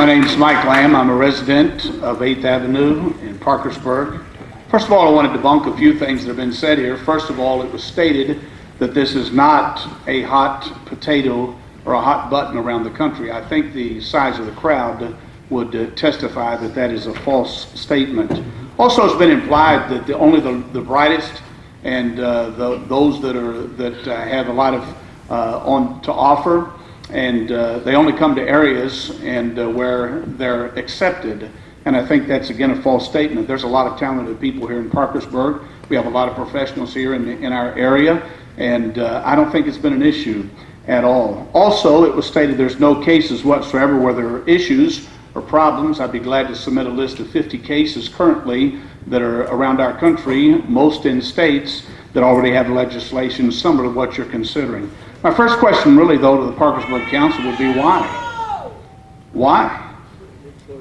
My name's Mike Lamb. I'm a resident of 8th Avenue in Parkersburg. First of all, I want to debunk a few things that have been said here. First of all, it was stated that this is not a hot potato or a hot button around the country. I think the size of the crowd would testify that that is a false statement. Also, it's been implied that only the brightest and those that have a lot of to offer, and they only come to areas and where they're accepted. And I think that's again a false statement. There's a lot of talented people here in Parkersburg. We have a lot of professionals here in our area, and I don't think it's been an issue at all. Also, it was stated there's no cases whatsoever where there are issues or problems. I'd be glad to submit a list of 50 cases currently that are around our country, most in states that already have legislation similar to what you're considering. My first question really, though, to the Parkersburg Council would be why? Why?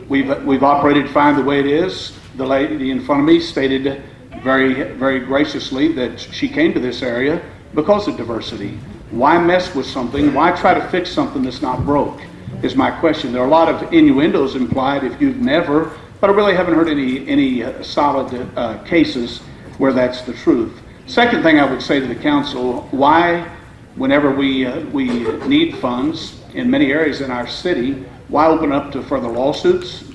We've operated fine the way it is. The lady in front of me stated very, very graciously that she came to this area because of diversity. Why mess with something? Why try to fix something that's not broke, is my question. There are a lot of innuendos implied if you've never, but I really haven't heard any solid cases where that's the truth. Second thing I would say to the council, why, whenever we need funds in many areas in our city, why open up to further lawsuits?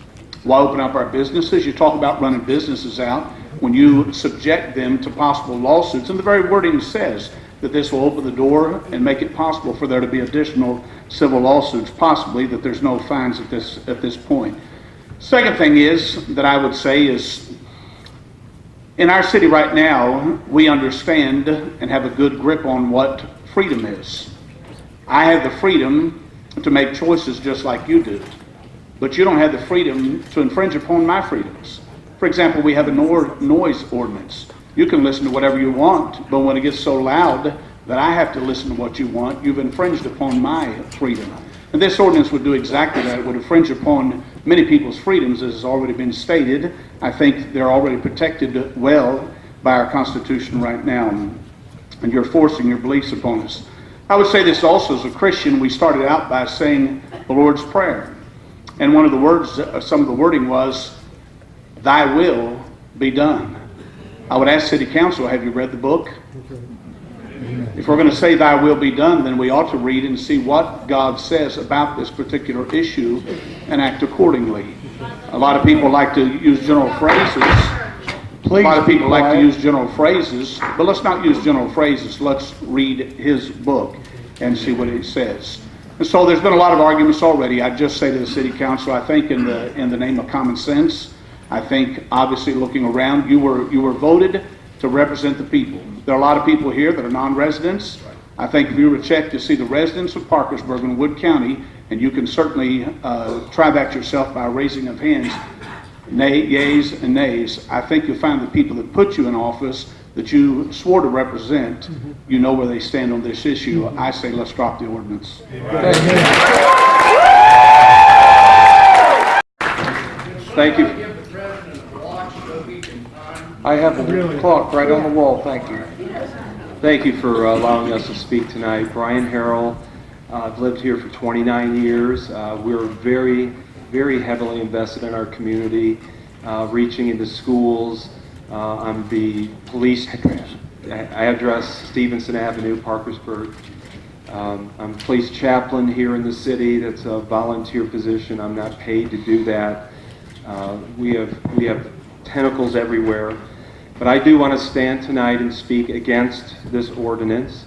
Why open up our businesses? You talk about running businesses out when you subject them to possible lawsuits, and the very wording says that this will open the door and make it possible for there to be additional civil lawsuits, possibly that there's no fines at this point. Second thing is that I would say is, in our city right now, we understand and have a good grip on what freedom is. I have the freedom to make choices just like you do, but you don't have the freedom to infringe upon my freedoms. For example, we have a noise ordinance. You can listen to whatever you want, but when it gets so loud that I have to listen to what you want, you've infringed upon my freedom. And this ordinance would do exactly that. It would infringe upon many people's freedoms, as has already been stated. I think they're already protected well by our Constitution right now, and you're forcing your beliefs upon us. I would say this also as a Christian. We started out by saying the Lord's Prayer, and one of the words, some of the wording was, "Thy will be done." I would ask City Council, have you read the book? If we're going to say thy will be done, then we ought to read and see what God says about this particular issue and act accordingly. A lot of people like to use general phrases. A lot of people like to use general phrases, but let's not use general phrases. Let's read his book and see what it says. And so there's been a lot of arguments already. I just say to the City Council, I think in the name of common sense, I think obviously looking around, you were voted to represent the people. There are a lot of people here that are non-residents. I think if you were to check to see the residents of Parkersburg and Wood County, and you can certainly try that yourself by raising of hands, yeas and nays, I think you'll find the people that put you in office that you swore to represent, you know where they stand on this issue. I say let's drop the ordinance. Thank you. I have a clock right on the wall. Thank you. Thank you for allowing us to speak tonight. Brian Harrell. I've lived here for 29 years. We're very, very heavily invested in our community, reaching into schools. I'm the police address Stevenson Avenue, Parkersburg. I'm police chaplain here in the city. That's a volunteer position. I'm not paid to do that. We have tentacles everywhere. But I do want to stand tonight and speak against this ordinance.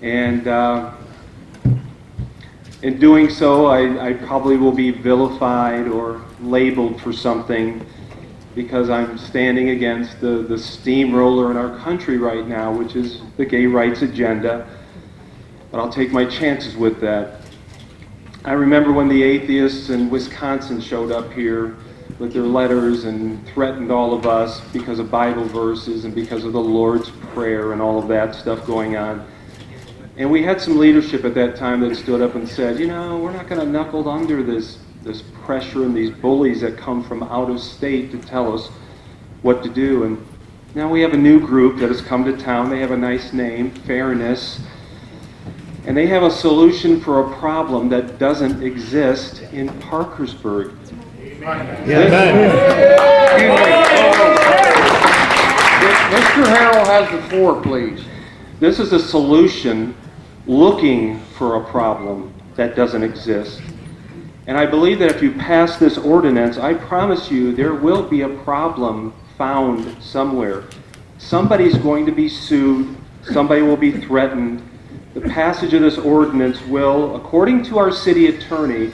And in doing so, I probably will be vilified or labeled for something because I'm standing against the steamroller in our country right now, which is the gay rights agenda. But I'll take my chances with that. I remember when the atheists in Wisconsin showed up here with their letters and threatened all of us because of Bible verses and because of the Lord's Prayer and all of that stuff going on. And we had some leadership at that time that stood up and said, you know, we're not going to knuckle under this pressure and these bullies that come from out of state to tell us what to do. And now we have a new group that has come to town. They have a nice name, Fairness. And they have a solution for a problem that doesn't exist in Parkersburg. Mr. Harrell has the floor, please. This is a solution looking for a problem that doesn't exist. And I believe that if you pass this ordinance, I promise you there will be a problem found somewhere. Somebody's going to be sued, somebody will be threatened. The passage of this ordinance will, according to our city attorney,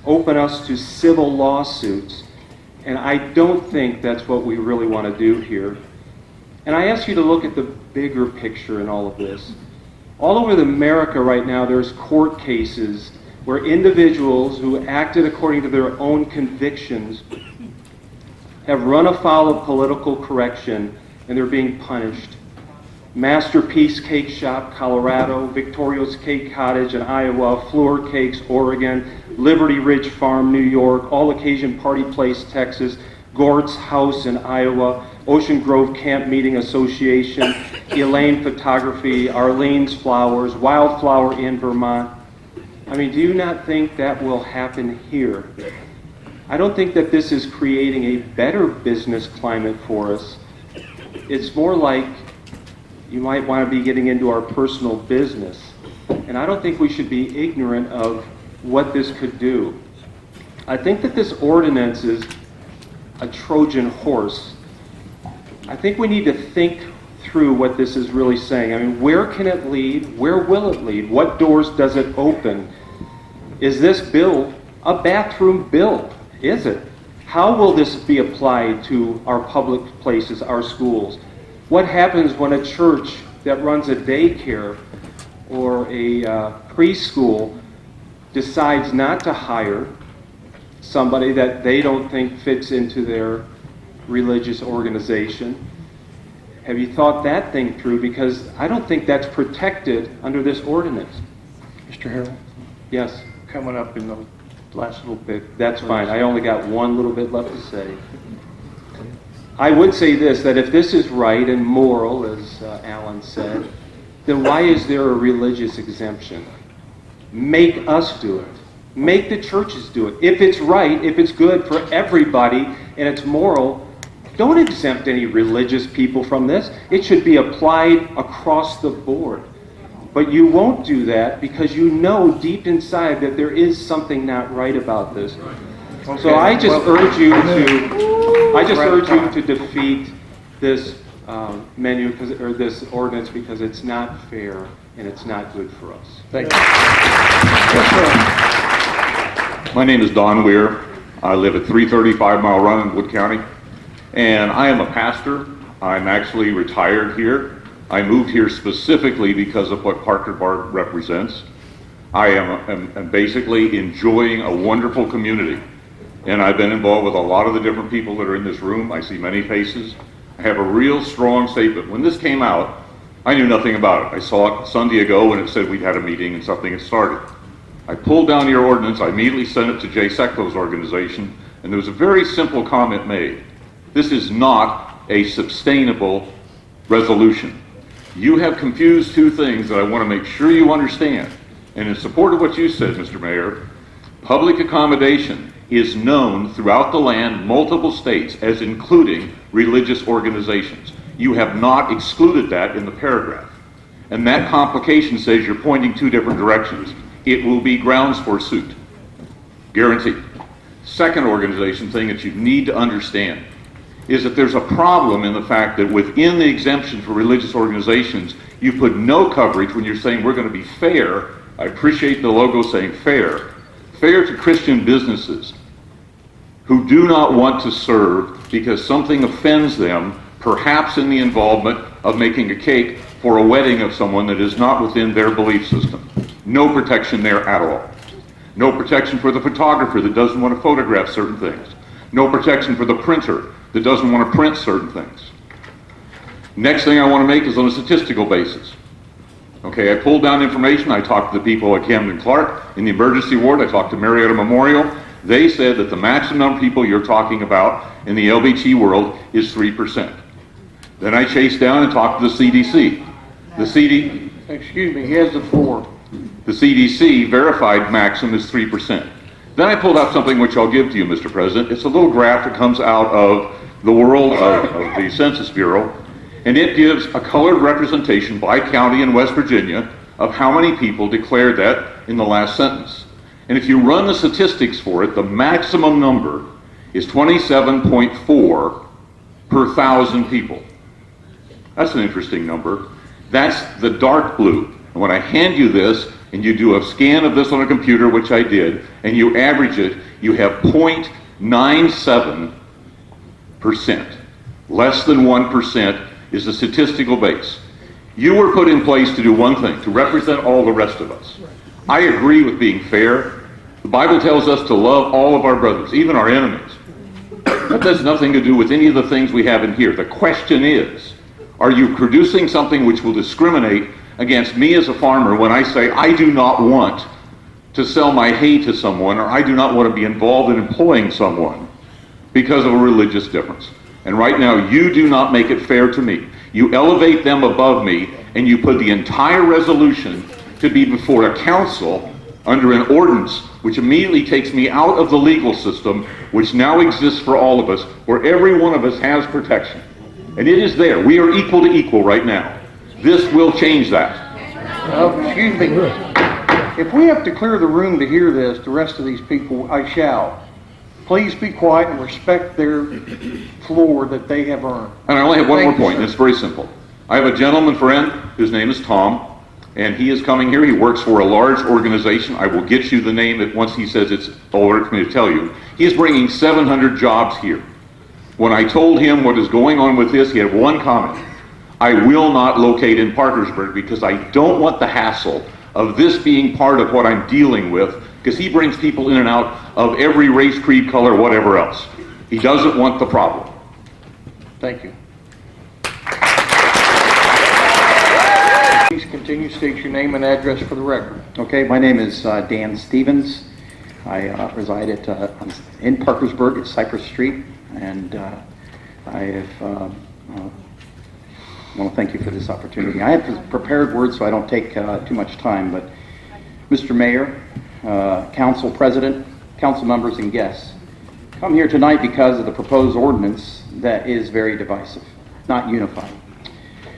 open us to civil lawsuits. And I don't think that's what we really want to do here. And I ask you to look at the bigger picture in all of this. All over America right now, there's court cases where individuals who acted according to their own convictions have run afoul of political correction, and they're being punished. Masterpiece Cake Shop, Colorado, Victoria's Cake Cottage in Iowa, Fleur Cakes, Oregon, Liberty Ridge Farm, New York, All Occasion Party Place, Texas, Gort's House in Iowa, Ocean Grove Camp Meeting Association, Elaine Photography, Arlene's Flowers, Wildflower in Vermont. I mean, do you not think that will happen here? I don't think that this is creating a better business climate for us. It's more like you might want to be getting into our personal business. And I don't think we should be ignorant of what this could do. I think that this ordinance is a Trojan horse. I think we need to think through what this is really saying. I mean, where can it lead? Where will it lead? What doors does it open? Is this bill a bathroom bill? Is it? How will this be applied to our public places, our schools? What happens when a church that runs a daycare or a preschool decides not to hire somebody that they don't think fits into their religious organization? Have you thought that thing through? Because I don't think that's protected under this ordinance. Mr. Harrell, Yes, coming up in the last little bit. that's fine. I only got one little bit left to say. I would say this, that if this is right and moral, as Alan said, then why is there a religious exemption? Make us do it. Make the churches do it. If it's right, if it's good for everybody, and it's moral, don't exempt any religious people from this. It should be applied across the board. But you won't do that because you know deep inside that there is something not right about this. So I just urge you to defeat this this ordinance because it's not fair and it's not good for us. Thank you. Yes, sir. My name is Don Weir. I live at 335 Mile Run in Wood County, and I am a pastor. I'm actually retired here. I moved here specifically because of what Parkersburg represents. I am basically enjoying a wonderful community, and I've been involved with a lot of the different people that are in this room. I see many faces. I have a real strong statement. When this came out, I knew nothing about it. I saw it Sunday ago, and it said we'd had a meeting and something had started. I pulled down your ordinance, I immediately sent it to Jay Secko's organization, and there was a very simple comment made. This is not a sustainable resolution. You have confused two things that I want to make sure you understand. And in support of what you said, Mr. Mayor, public accommodation is known throughout the land, multiple states, as including religious organizations. You have not excluded that in the paragraph. And that complication says you're pointing two different directions. It will be grounds for suit. Guaranteed. Second organization thing that you need to understand is that there's a problem in the fact that within the exemption for religious organizations, you put no coverage when you're saying we're going to be fair. I appreciate the logo saying fair. Fair to Christian businesses who do not want to serve because something offends them, perhaps in the involvement of making a cake for a wedding of someone that is not within their belief system. No protection there at all. No protection for the photographer that doesn't want to photograph certain things. No protection for the printer that doesn't want to print certain things. Next thing I want to make is on a statistical basis. Okay, I pulled down information. I talked to the people at Camden Clark in the emergency ward. I talked to Marietta Memorial. They said that the maximum number of people you're talking about in the LBT world is 3%. Then I chased down and talked to the CDC. The CD... Excuse me, he has the floor. The CDC verified maximum is 3%. Then I pulled out something which I'll give to you, Mr. President. It's a little graph that comes out of the world of the Census Bureau, and it gives a colored representation by county in West Virginia of how many people declared that in the last sentence. And if you run the statistics for it, the maximum number is 27.4 per 1,000 people. That's an interesting number. That's the dark blue. And when I hand you this, and you do a scan of this on a computer, which I did, and you average it, you have 0.97%. Less than 1% is the statistical base. You were put in place to do one thing, to represent all the rest of us. I agree with being fair. The Bible tells us to love all of our brothers, even our enemies. That has nothing to do with any of the things we have in here. The question is, are you producing something which will discriminate against me as a farmer when I say I do not want to sell my hay to someone, or I do not want to be involved in employing someone because of a religious difference? And right now, you do not make it fair to me. You elevate them above me, and you put the entire resolution to be before a council under an ordinance, which immediately takes me out of the legal system, which now exists for all of us, where every one of us has protection. And it is there. We are equal to equal right now. This will change that. Excuse me. If we have to clear the room to hear this, the rest of these people, I shall. Please be quiet and respect their floor that they have earned. And I only have one more Thank you, point, and sir. it's very simple. I have a gentleman friend whose name is Tom, and he is coming here. He works for a large organization. I will get you the name once he says it's all right for me to tell you. He is bringing 700 jobs here. When I told him what is going on with this, he had one comment. I will not locate in Parkersburg because I don't want the hassle of this being part of what I'm dealing with, because he brings people in and out of every race, creed, color, whatever else. He doesn't want the problem. Thank you. Please continue, state your name and address for the record. Okay, my name is Dan Stevens. I reside in Parkersburg at Cypress Street, and I want to thank you for this opportunity. I have prepared words so I don't take too much time, but Mr. Mayor, Council President, Council members, and guests, come here tonight because of the proposed ordinance that is very divisive, not unifying.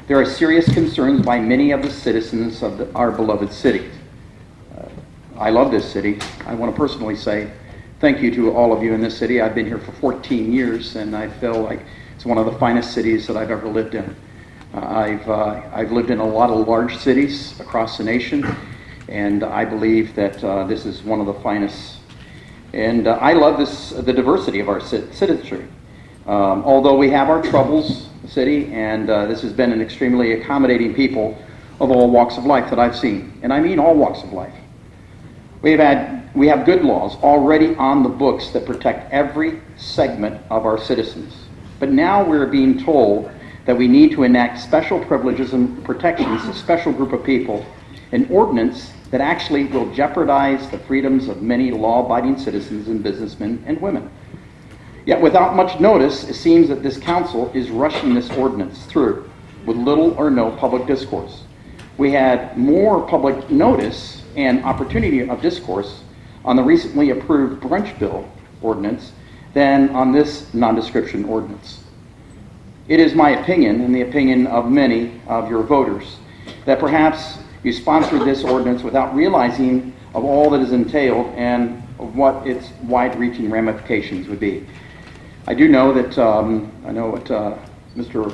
There are serious concerns by many of the citizens of our beloved city. I love this city. I want to personally say thank you to all of you in this city. I've been here for 14 years, and I feel like it's one of the finest cities that I've ever lived in. I've lived in a lot of large cities across the nation, and I believe that this is one of the finest. And I love the diversity of our citizenry. Although we have our troubles, the city, and this has been an extremely accommodating people of all walks of life that I've seen, and I mean all walks of life. We have good laws already on the books that protect every segment of our citizens. But now we're being told that we need to enact special privileges and protections to a special group of people, an ordinance that actually will jeopardize the freedoms of many law-abiding citizens and businessmen and women. Yet without much notice, it seems that this council is rushing this ordinance through with little or no public discourse. We had more public notice and opportunity of discourse on the recently approved brunch bill ordinance than on this non-description ordinance. It is my opinion, and the opinion of many of your voters, that perhaps you sponsored this ordinance without realizing of all that is entailed and of what its wide-reaching ramifications would be. I do know that, I know what Mr.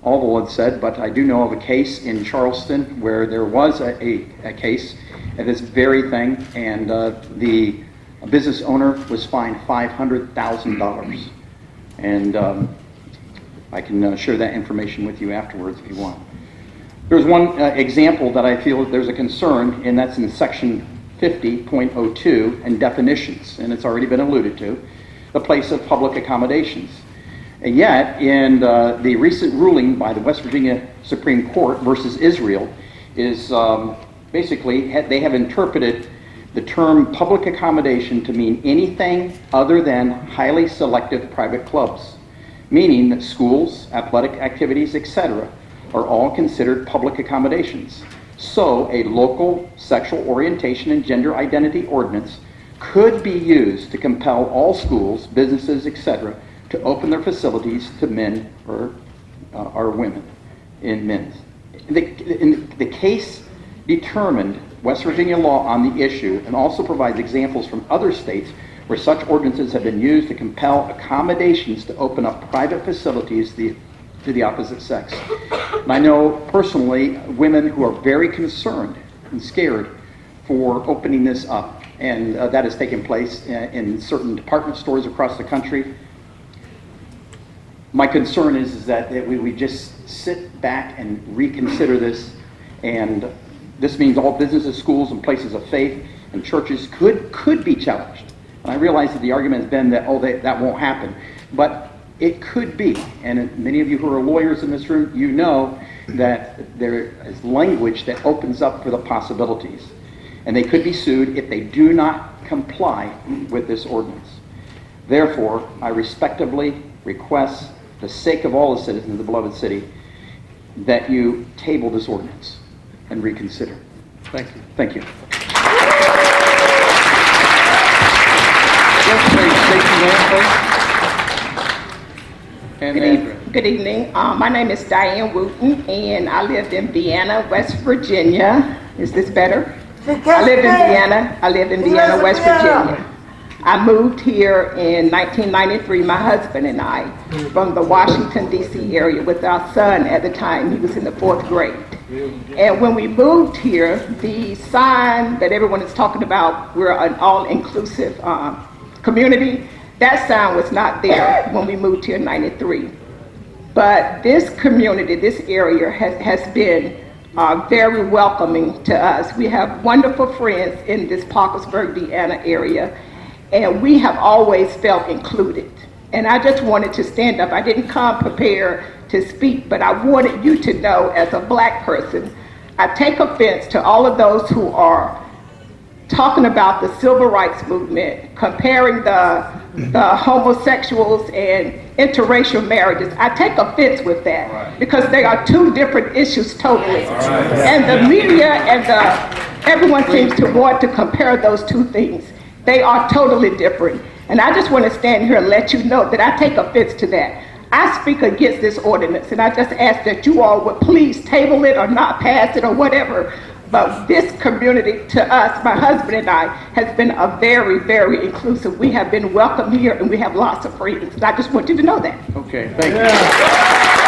Alville had said, but I do know of a case in Charleston where there was a case of this very thing, and the business owner was fined $500,000. And I can share that information with you afterwards if you want. There's one example that I feel that there's a concern, and that's in section 50.02 and definitions, and it's already been alluded to, the place of public accommodations. And yet, in the recent ruling by the West Virginia Supreme Court versus Israel, is basically they have interpreted the term public accommodation to mean anything other than highly selective private clubs, meaning that schools, athletic activities, etc., are all considered public accommodations. So a local sexual orientation and gender identity ordinance could be used to compel all schools, businesses, etc., to open their facilities to men or women in men's. The case determined West Virginia law on the issue and also provides examples from other states where such ordinances have been used to compel accommodations to open up private facilities to the opposite sex. And I know personally women who are very concerned and scared for opening this up, and that has taken place in certain department stores across the country. My concern is that we just sit back and reconsider this, and this means all businesses, schools, and places of faith and churches could be challenged. And I realize that the argument has been that, that won't happen. But it could be. And many of you who are lawyers in this room, you know that there is language that opens up for the possibilities. And they could be sued if they do not comply with this ordinance. Therefore, I respectfully request, for the sake of all the citizens of the beloved city, that you table this ordinance and reconsider. Thank you. Thank you. And address. Good evening. My name is Diane Wooten, and I lived in Vienna, West Virginia. Is this better? I lived in Vienna, West Virginia. I moved here in 1993, my husband and I, from the Washington, D.C. area with our son at the time. He was in the 4th grade. And when we moved here, the sign that everyone is talking about, we're an all-inclusive community, that sign was not there when we moved here in 93. But this community, this area has been very welcoming to us. We have wonderful friends in this Pakersburg, Vienna area, and we have always felt included. And I just wanted to stand up. I didn't come prepared to speak, but I wanted you to know, as a black person, I take offense to all of those who are talking about the civil rights movement, comparing the homosexuals and interracial marriages. I take offense with that because they are two different issues totally. And the media and everyone seems to want to compare those two things. They are totally different. And I just want to stand here and let you know that I take offense to that. I speak against this ordinance, and I just ask that you all would please table it or not pass it or whatever. But this community, to us, my husband and I, has been a very, very inclusive. We have been welcome here, and we have lots of friends. And I just want you to know that. Okay, thank you.